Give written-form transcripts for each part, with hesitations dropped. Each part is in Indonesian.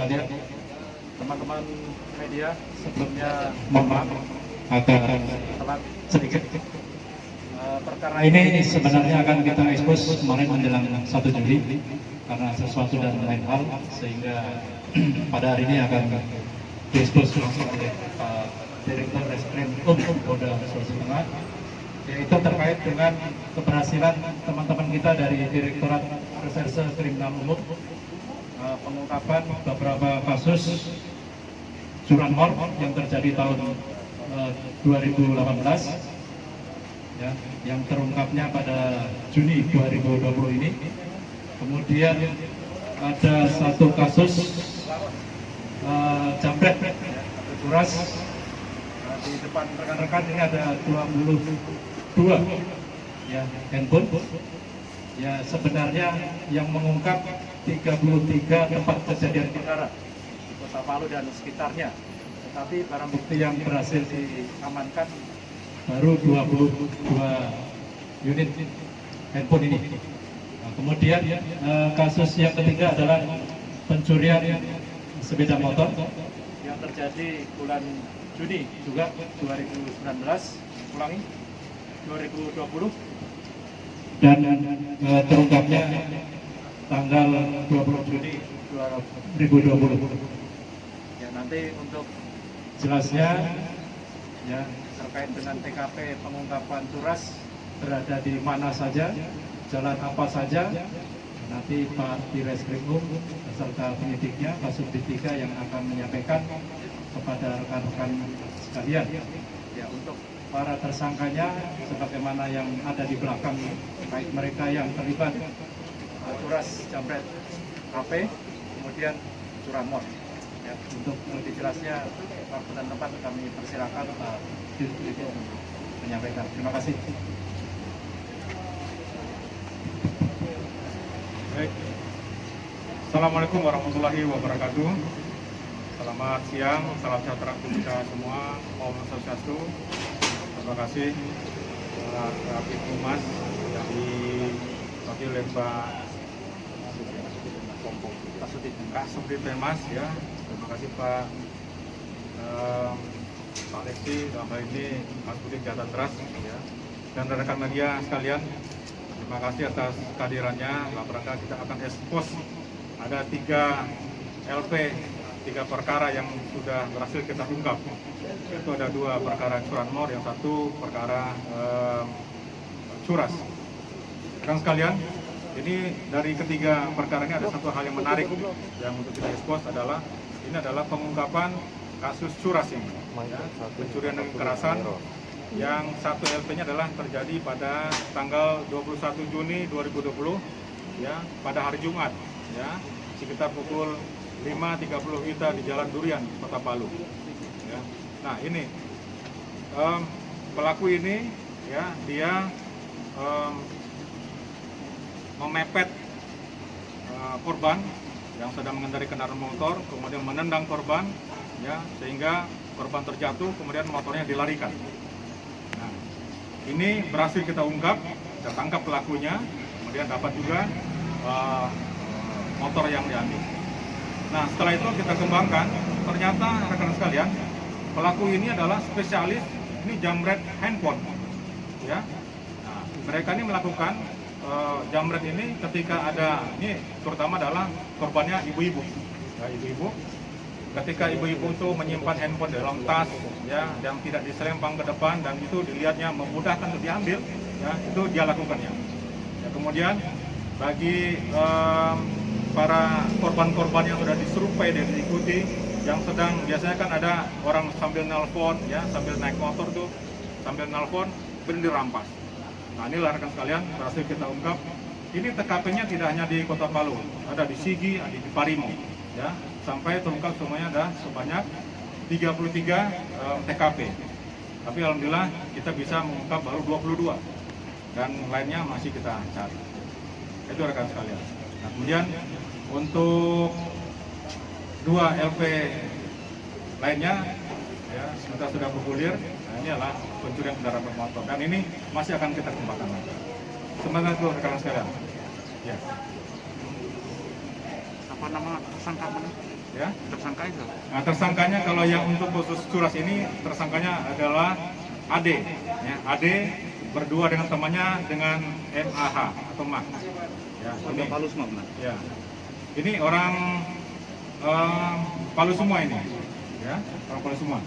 sekalian, teman-teman media, sebelumnya mohon maaf agak telat sedikit. Perkara ini sebenarnya akan kita ekspos kemarin menjelang 1 Juli karena sesuatu dan lain hal, sehingga pada hari ini akan diekspos langsung oleh Pak Direktur Reskrim Polda Sulawesi Tengah, yaitu terkait dengan keberhasilan teman-teman kita dari Direktorat Reserse Kriminal Umum pengungkapan beberapa kasus curanmor yang terjadi tahun 2018, ya, yang terungkapnya pada Juni 2020 ini. Kemudian ada satu kasus jambret curas. Di depan rekan-rekan ini ada 22 ya handphone. Ya, sebenarnya yang mengungkap 33 tempat kejadian perkara di Kota Palu dan sekitarnya. Tetapi barang bukti yang berhasil diamankan baru 22 unit handphone ini. Nah, kemudian kasus yang ketiga adalah pencurian sepeda motor yang terjadi bulan Juni juga 2019, ulangi 2020, dan terungkapnya tanggal 20 Juni 2020. Ya, nanti untuk jelasnya ya terkait dengan TKP pengungkapan curas berada di mana saja, jalan apa saja, nanti Pak Direskrimum beserta penyidiknya Kasubdit 3 yang akan menyampaikan kepada rekan-rekan sekalian. Ya, untuk para tersangkanya sebagaimana yang ada di belakang, baik mereka yang terlibat curas jambret HP, kemudian curanmor. Ya, untuk lebih jelasnya waktu dan tempat kami persilakan Pak Dirjen untuk menyampaikan. Terima kasih. Baik. Assalamualaikum warahmatullahi wabarakatuh. Selamat siang, salam sejahtera untuk kita semua. Om Swastiastu. Terima kasih Kabid Humas yang diwakili oleh Pak Kasubdit Pemas ya. Terima kasih Pak Lesti dalam hal ini Kasubdit Jatan Ras ya. Dan rekan media sekalian, terima kasih atas kehadirannya. Dalam rangka kita akan ekspos ada 3 LP, 3 perkara yang sudah berhasil kita ungkap. Itu ada 2 perkara curanmor, yang 1 perkara curas. Rekan sekalian, ini dari ketiga perkara ini ada satu hal yang menarik yang untuk kita ekspos adalah ini adalah pengungkapan kasus curas ini, ya, pencurian dengan kekerasan. Yang 1 LP-nya adalah terjadi pada tanggal 21 Juni 2020 ya, pada hari Jumat ya, sekitar pukul 5.30 WITA di Jalan Durian, Kota Palu ya. Nah, ini pelaku ini ya, dia memepet korban yang sedang mengendarai kendaraan motor, kemudian menendang korban ya, sehingga korban terjatuh, kemudian motornya dilarikan. Nah, ini berhasil kita ungkap, kita tangkap pelakunya, kemudian dapat juga motor yang diambil. Nah, setelah itu kita kembangkan, ternyata rekan sekalian, pelaku ini adalah spesialis ini jambret handphone ya. Nah, mereka ini melakukan jambret ini ketika ada, ini terutama adalah korbannya ibu-ibu ya, ibu-ibu. Ketika ibu-ibu itu menyimpan handphone dalam tas ya, yang tidak diselempang ke depan dan itu dilihatnya memudahkan untuk diambil ya, itu dia lakukannya ya. Kemudian bagi para korban-korban yang sudah disurvei dan diikuti, yang sedang, biasanya kan ada orang sambil nelpon ya, sambil naik motor tuh sambil nelpon, kemudian dirampas. Nah, inilah rekan sekalian berhasil kita ungkap. Ini TKP-nya tidak hanya di Kota Palu, ada di Sigi, ada di Parimo ya, sampai terungkap semuanya ada sebanyak 33 TKP. Tapi alhamdulillah kita bisa mengungkap baru 22 dan lainnya masih kita cari. Itu rekan sekalian. Nah, kemudian untuk 2 LP lainnya ya, sementara sudah bergulir. Nah, ini adalah pencurian kendaraan bermotor dan ini masih akan kita kembangkan lagi. Semangat itu rekan sekalian. Ya. Apa nama tersangka? Ya. Tersangka itu? Nah, tersangkanya kalau yang untuk khusus curas ini tersangkanya adalah AD. Ya, AD berdua dengan temannya dengan MAH atau MAH. Ya, ini Palu semua benar? ya. Ini orang Palu semua ini. Ya, orang Palu semua.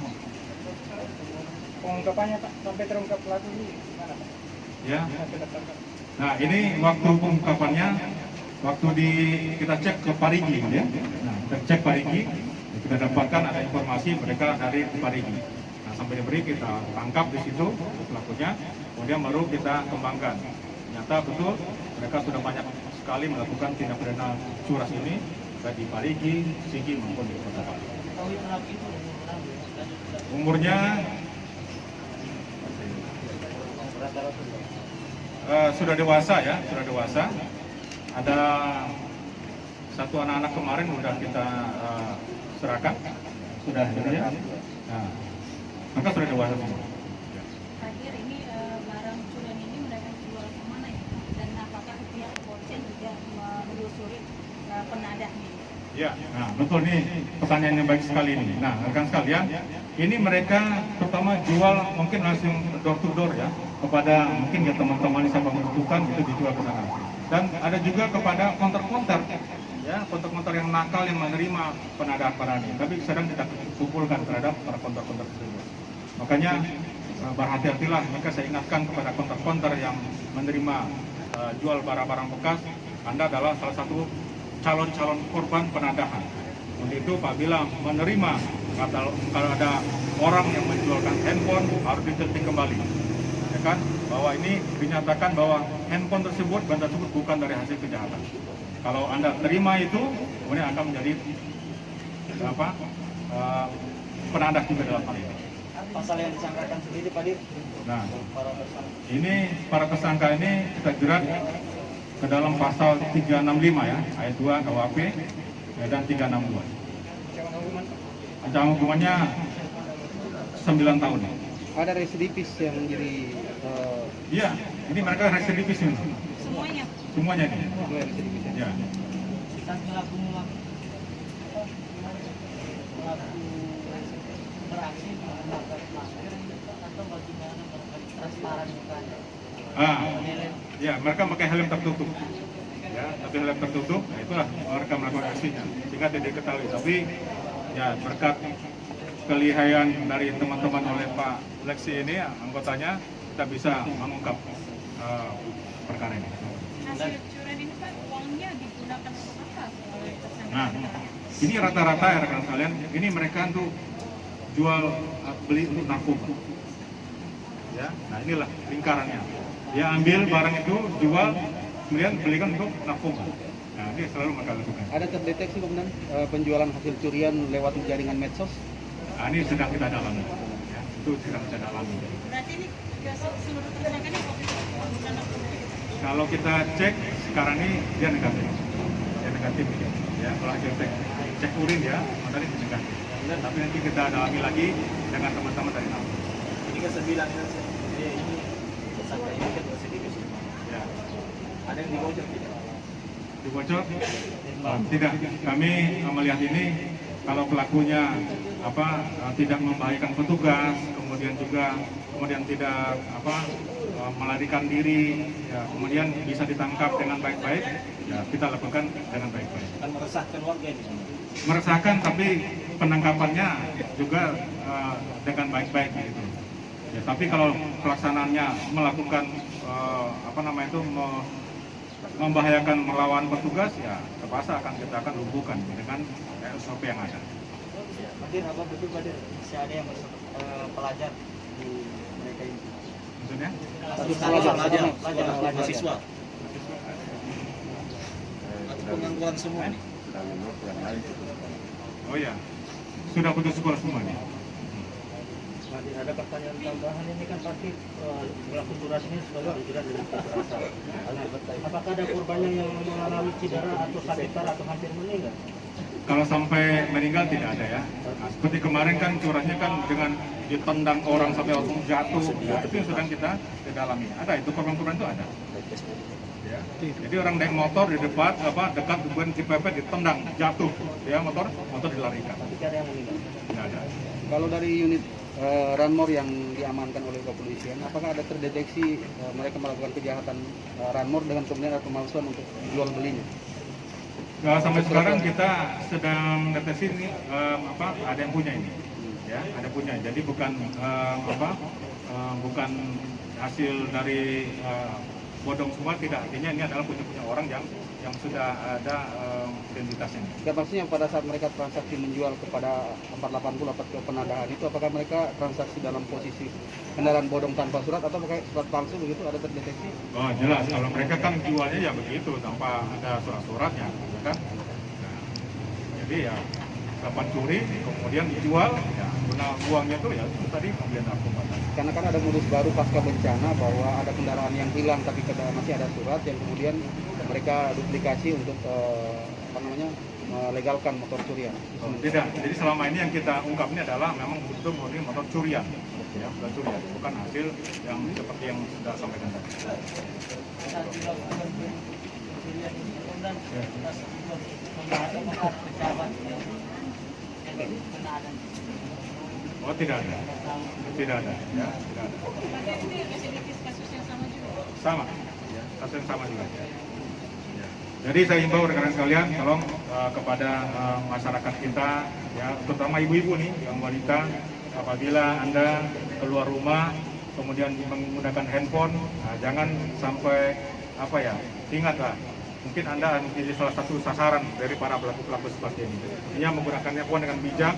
Pengungkapannya Pak, sampai terungkap pelaku ini gimana Pak? Ya. Sampai tertangkap. Nah, ini waktu pengungkapannya waktu kita cek ke Parigi ya. Nah, kita cek Parigi, kita dapatkan ada informasi mereka dari Parigi. Nah, sampai diberi kita tangkap di situ pelakunya, kemudian baru kita kembangkan. Ternyata betul mereka sudah banyak sekali melakukan tindak pidana curas ini baik di Parigi, Sigi maupun di Kota Palu. Umurnya sudah dewasa ya, sudah dewasa. Ada satu anak-anak kemarin sudah kita serahkan, sudah ya. Nah, maka sudah dewasa semua. Terakhir ini barang curian ini mereka jual kemana ya? Dan apakah pihak kepolisian juga menelusuri penadahnya? Ya, nah betul nih pertanyaan yang baik sekali ini. Nah, rekan sekalian, ini mereka terutama jual mungkin langsung door to door ya kepada mungkin ya teman-teman yang siapa membutuhkan itu dijual ke sana. Dan ada juga kepada counter-counter ya, counter-counter yang nakal yang menerima penadahan ini. Tapi sedang kita kumpulkan terhadap para counter-counter tersebut. Makanya berhati-hatilah, maka saya ingatkan kepada counter-counter yang menerima jual barang-barang bekas, Anda adalah salah satu calon-calon korban penadahan. Untuk itu apabila menerima kalau ada orang yang menjualkan handphone harus diteliti kembali, ya kan? Bahwa ini dinyatakan bahwa handphone tersebut, benda tersebut bukan dari hasil kejahatan. Kalau Anda terima itu, kemudian akan menjadi penadah juga dalam hal ini. Pasal yang disangkakan sendiri Pak Dir? Nah, ini para tersangka ini kita jerat ke dalam pasal 365 ya, ayat 2 KUHP ya, dan 362. Ancaman hukumannya 9 tahun. Ada residivis yang menjadi Iya, ini mereka residivis ini. Semuanya. Semuanya ini. dua residivis. Ya. Pelaku beraksi menggunakan masker atau bagaimana transparan bukannya? Ya, mereka pakai helm tertutup. Ya, tapi helm tertutup, nah itulah mereka melakukan aksinya. Sehingga tidak diketahui. Tapi ya berkat kelihayan dari teman-teman oleh Pak Leksi ini, anggotanya, kita bisa mengungkap perkara ini. Hasil curian ini Pak, uangnya digunakan untuk apa oleh tersangka? Nah, ini rata-rata ya rekan sekalian, ini mereka untuk jual beli untuk narkoba. Ya, nah inilah lingkarannya. Dia ambil barang itu, jual, kemudian belikan untuk narkoba. Nah, ini selalu mereka lakukan. Ada terdeteksi kemudian penjualan hasil curian lewat jaringan medsos? Nah, ini sedang kita dalami. Ya, itu sedang kita dalami. Berarti ini ke seluruh tersangka ini bukan narkoba? Kalau kita cek sekarang ini dia negatif. Dia negatif. Ya, kalau kita cek urin ya, tadi negatif. Tapi nanti kita dalami lagi dengan teman-teman dari NAP. Ini kan 9 kan? Ini tersangka ini kan residivis. Ya. Ada yang dibocor tidak? Dibocor? Tidak. Kami melihat ini kalau pelakunya tidak membahayakan petugas, kemudian tidak melarikan diri, ya, kemudian bisa ditangkap dengan baik-baik, ya kita lakukan dengan baik-baik. Kan meresahkan warga ini. Meresahkan, tapi penangkapannya juga dengan baik-baik gitu. Ya, tapi kalau pelaksanaannya melakukan membahayakan melawan petugas, ya terpaksa kita akan lumpuhkan dengan SOP yang ada. Badir, apa betul Badir? Masih ada yang pelajar di mereka ini? Maksudnya? Pelajar, siswa. Atau pengangguran semua nih? Oh ya, sudah putus sekolah semua nih. Badir, ada pertanyaan tambahan ini kan pasti pelaku curas ini sudah dijerat dengan kekerasan. Apakah ada korbannya yang mengalami cedera atau sakit parah atau hampir meninggal? Kalau sampai meninggal tidak ada ya. Nah, seperti kemarin kan curasnya kan dengan ditendang orang sampai langsung jatuh. Ya, itu yang sedang kita dalami. Ada itu korban-korban itu ada. Ya. Jadi orang naik motor di depan dekat kemudian dipepet, ditendang, jatuh, ya motor dilarikan. Tidak ada yang meninggal. Nggak ada. Kalau dari unit Ranmor yang diamankan oleh kepolisian, apakah ada terdeteksi mereka melakukan kejahatan Ranmor dengan kemudian ada pemalsuan untuk jual belinya? Nah, sampai sekarang kita sedang deteksi ini ada yang punya ini, ya ada punya. Jadi bukan bukan hasil dari bodong semua, tidak. Artinya ini adalah punya orang yang sudah ada identitasnya. Ya, maksudnya pada saat mereka transaksi menjual kepada 480 atau ke penadahan itu, apakah mereka transaksi dalam posisi kendaraan bodong tanpa surat atau pakai surat palsu begitu, ada terdeteksi? Oh jelas, kalau mereka kan jualnya ya begitu tanpa ada surat-suratnya, ya kan? Nah, jadi ya dapat curi, kemudian dijual, ya guna uangnya tuh ya itu tadi pembelian narkoba. Karena kan ada modus baru pasca bencana bahwa ada kendaraan yang hilang tapi masih ada surat yang kemudian mereka duplikasi untuk melegalkan motor curian. Oh, tidak, jadi selama ini yang kita ungkap ini adalah memang betul murni motor curian, ya bukan curian, bukan hasil yang seperti yang sudah sampaikan tadi. Oh tidak ada, tidak ada, ya tidak ada. Apakah ini residivis kasus yang sama juga? Sama, ya, kasus yang sama juga. Ya. Jadi saya himbau rekan-rekan sekalian, tolong kepada masyarakat kita, ya terutama ibu-ibu nih, yang wanita, apabila Anda keluar rumah, kemudian menggunakan handphone, jangan sampai ingatlah. Mungkin Anda menjadi salah satu sasaran dari para pelaku-pelaku seperti ini. Ini menggunakan handphone dengan bijak.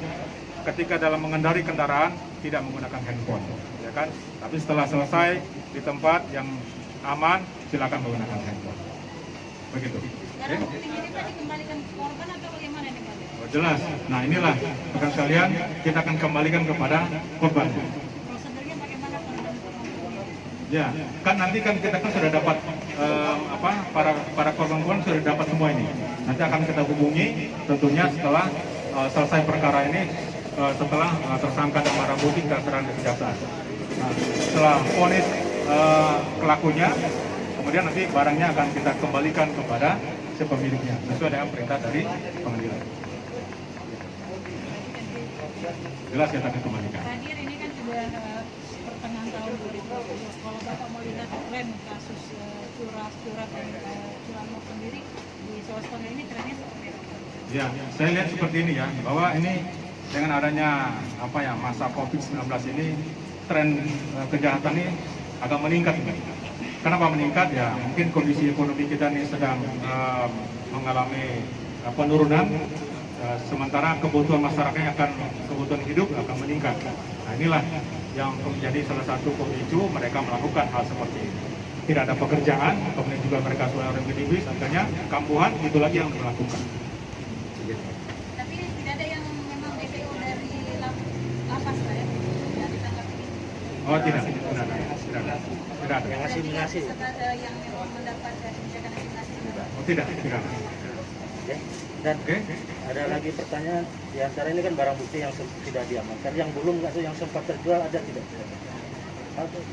Ketika dalam mengendari kendaraan tidak menggunakan handphone, ya kan? Tapi setelah selesai di tempat yang aman, silakan menggunakan handphone. Begitu. Barang buktinya ini tadi kembalikan ke korban atau bagaimana nih Pak? Oh, jelas. Nah inilah rekan sekalian, kita akan kembalikan kepada korban. Prosedurnya bagaimana korban? Ya, kan nanti kan kita sudah dapat para korban sudah dapat semua ini. Nanti akan kita hubungi tentunya setelah selesai perkara ini. Setelah tersangka dan barang bukti kita serahkan ke kejaksaan. Nah, setelah vonis pelakunya, kemudian nanti barangnya akan kita kembalikan kepada si pemiliknya sesuai dengan perintah dari pengadilan. Jelas kita akan kembalikan. Hadir ini kan sudah pertengahan tahun 2020. Kalau Bapak melihat tren kasus curas-curas dan curanmor sendiri di Sulawesi Tengah ini trennya seperti apa? Ya, saya lihat seperti ini ya, bahwa ini dengan adanya masa COVID-19 ini, tren kejahatan ini agak meningkat. Kenapa meningkat? Ya mungkin kondisi ekonomi kita ini sedang mengalami penurunan, sementara kebutuhan masyarakatnya kebutuhan hidup akan meningkat. Nah inilah yang menjadi salah satu pemicu mereka melakukan hal seperti ini. Tidak ada pekerjaan, kemudian juga mereka sudah residivis, akhirnya kambuhan itu lagi yang melakukan. Tapi tidak ada yang memang DPO dari lapas Pak ya? Tidak ditangkap ini? Oh tidak ada. Yang asimilasi? Yang memang mendapat kebijakan asimilasi? Oh tidak. Ya. Dan ada lagi pertanyaan, di antara ini kan barang bukti yang sudah diamankan, yang belum nggak tuh yang sempat terjual ada tidak?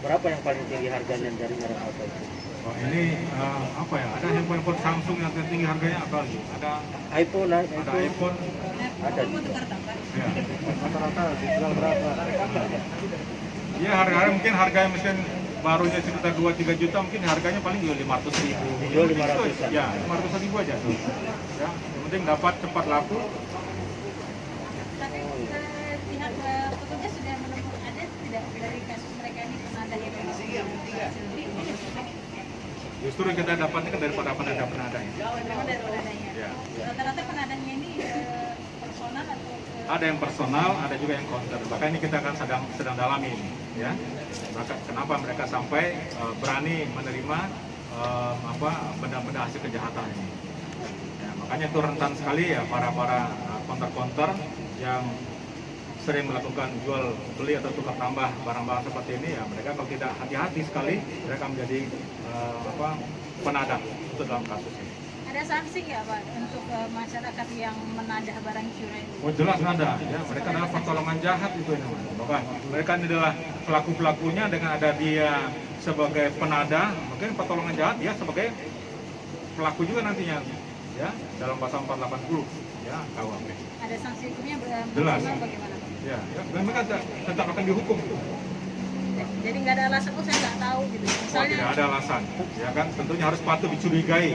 Berapa yang paling tinggi harganya dari merek apa itu? Oh ini ada handphone Samsung yang tertinggi harganya apa lagi? Ada iPhone. Ada tukar tambah. Ya. Rata-rata dijual berapa? Ya harganya mungkin harganya mesin barunya sekitar 2-3 juta, mungkin harganya paling juga 500.000. Dijual 500-an. Ya 500.000 aja tuh. Ya, yang penting dapat cepat laku. Tapi pihak petugas sudah menemukan ada tidak dari kasus mereka ini penadah yang Justru yang kita dapatnya kan daripada penadah ini. memang dari penadahnya. Ya. Rata-rata penadahnya ini personal atau Ada yang personal, ada juga yang counter. Maka ini kita akan sedang dalami ini, ya. Maka kenapa mereka sampai berani menerima benda-benda hasil kejahatan ini? Ya, makanya itu rentan sekali ya para counter yang sering melakukan jual beli atau tukar tambah barang-barang seperti ini ya, mereka kalau tidak hati-hati sekali mereka menjadi penadah itu dalam kasus ini. ada sanksi nggak Pak untuk masyarakat yang menadah barang curian? Oh jelas ada, ya mereka adalah pertolongan jahat itu namanya. Bahwa mereka ini adalah pelaku-pelakunya dengan ada dia sebagai penadah, mungkin pertolongan jahat dia sebagai pelaku juga nantinya, ya, dalam pasal 480 ya KUHP. Ada sanksi hukumnya Jelas. bagaimana? Ya, dan mereka tetap akan dihukum. Jadi nggak ada alasan, oh saya nggak tahu gitu. Oh, Misalnya, tidak ada alasan, ya kan? Tentunya harus patut dicurigai,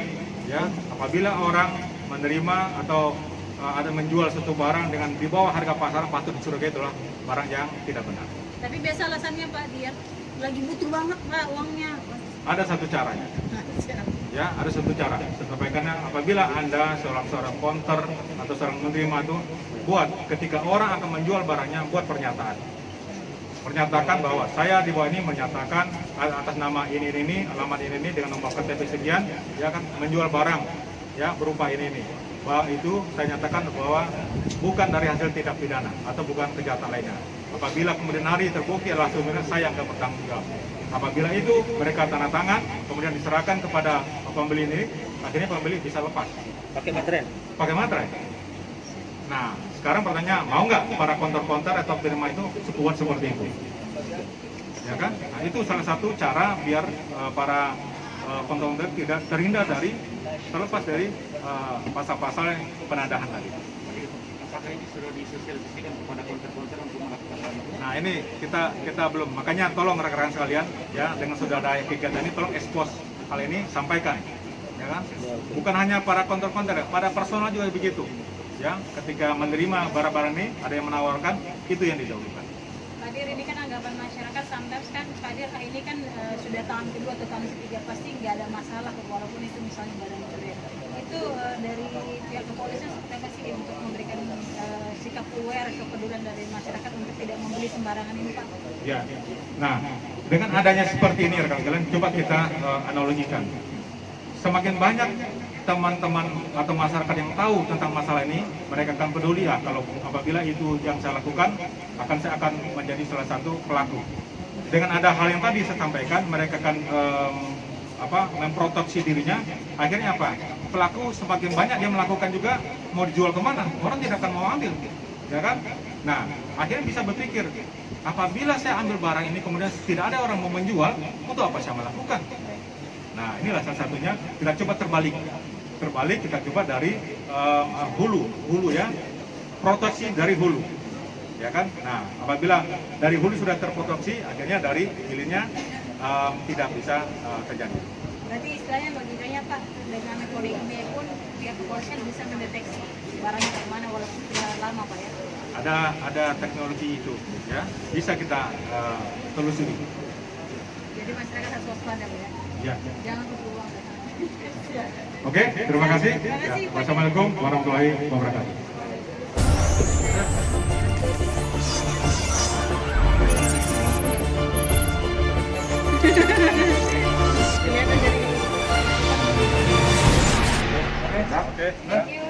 ya. Apabila orang menerima atau ada menjual suatu barang dengan di bawah harga pasaran, patut dicurigai itulah barang yang tidak benar. tapi biasa alasannya Pak, dia lagi butuh banget Pak uangnya. Ada satu caranya, ya, ada satu cara. Sampaikannya apabila Anda seorang konter atau seorang menerima itu, buat ketika orang akan menjual barangnya, buat pernyataan. Menyatakan bahwa saya di bawah ini menyatakan atas nama ini, alamat ini dengan nomor KTP sekian, ya kan, menjual barang ya berupa ini. Bahwa itu saya nyatakan bahwa bukan dari hasil tindak pidana atau bukan kejahatan lainnya. Apabila kemudian hari terbukti adalah sebenarnya saya yang akan bertanggung jawab. Apabila itu mereka tanda tangan, kemudian diserahkan kepada pembeli ini, akhirnya pembeli bisa lepas. Pakai materai. Pakai materai. Nah, sekarang pertanyaan, mau nggak para konter-konter atau penerima itu sekuat seperti itu? Ya kan? Nah, itu salah satu cara biar para konter-konter tidak terhindar dari, terlepas dari pasal-pasal penadahan tadi. Apakah ini sudah disosialisasikan kepada konter-konter untuk melakukan hal itu? Nah, ini kita belum. Makanya tolong rekan-rekan sekalian, ya, dengan sudah ada kegiatan ini, tolong expose hal ini, sampaikan. Ya kan? Bukan hanya para konter-konter, pada personal juga begitu. Ya, ketika menerima barang-barang ini ada yang menawarkan, itu yang didahulukan. Pak Dir, ini kan anggapan masyarakat, sometimes kan Pak Dir ini kan sudah tahun kedua atau tahun ketiga, pasti nggak ada masalah walaupun itu misalnya barang material. Itu dari pihak kepolisian seperti apa sih untuk memberikan sikap aware, kepedulian dari masyarakat untuk tidak membeli sembarangan ini Pak? Ya. Nah, dengan adanya seperti ini rekan-rekan, coba kita analogikan. Semakin banyak teman-teman atau masyarakat yang tahu tentang masalah ini, mereka akan peduli ya kalau apabila itu yang saya lakukan, saya akan menjadi salah satu pelaku. Dengan ada hal yang tadi saya sampaikan, mereka akan memproteksi dirinya. Akhirnya apa? Pelaku semakin banyak dia melakukan juga, mau dijual kemana? Orang tidak akan mau ambil, ya kan? Nah, akhirnya bisa berpikir, apabila saya ambil barang ini kemudian tidak ada orang mau menjual, untuk apa saya melakukan? Nah, inilah salah satunya. Kita coba terbalik, kita coba dari hulu ya, proteksi dari hulu, ya kan? Nah, apabila dari hulu sudah terproteksi, akhirnya dari hilirnya tidak bisa terjadi. Berarti istilahnya logikanya Pak, dengan metode ini pun pihak kepolisian bisa mendeteksi barangnya dari mana walaupun sudah lama Pak ya? Ada teknologi itu, ya, bisa kita telusuri. Jadi masyarakat harus waspada Pak ya? Ya. Jangan kumpul uang. Oke, terima kasih. Terima kasih, Ya, Pak. wassalamualaikum warahmatullahi wabarakatuh. Kelihatan dari Oke. Thank you.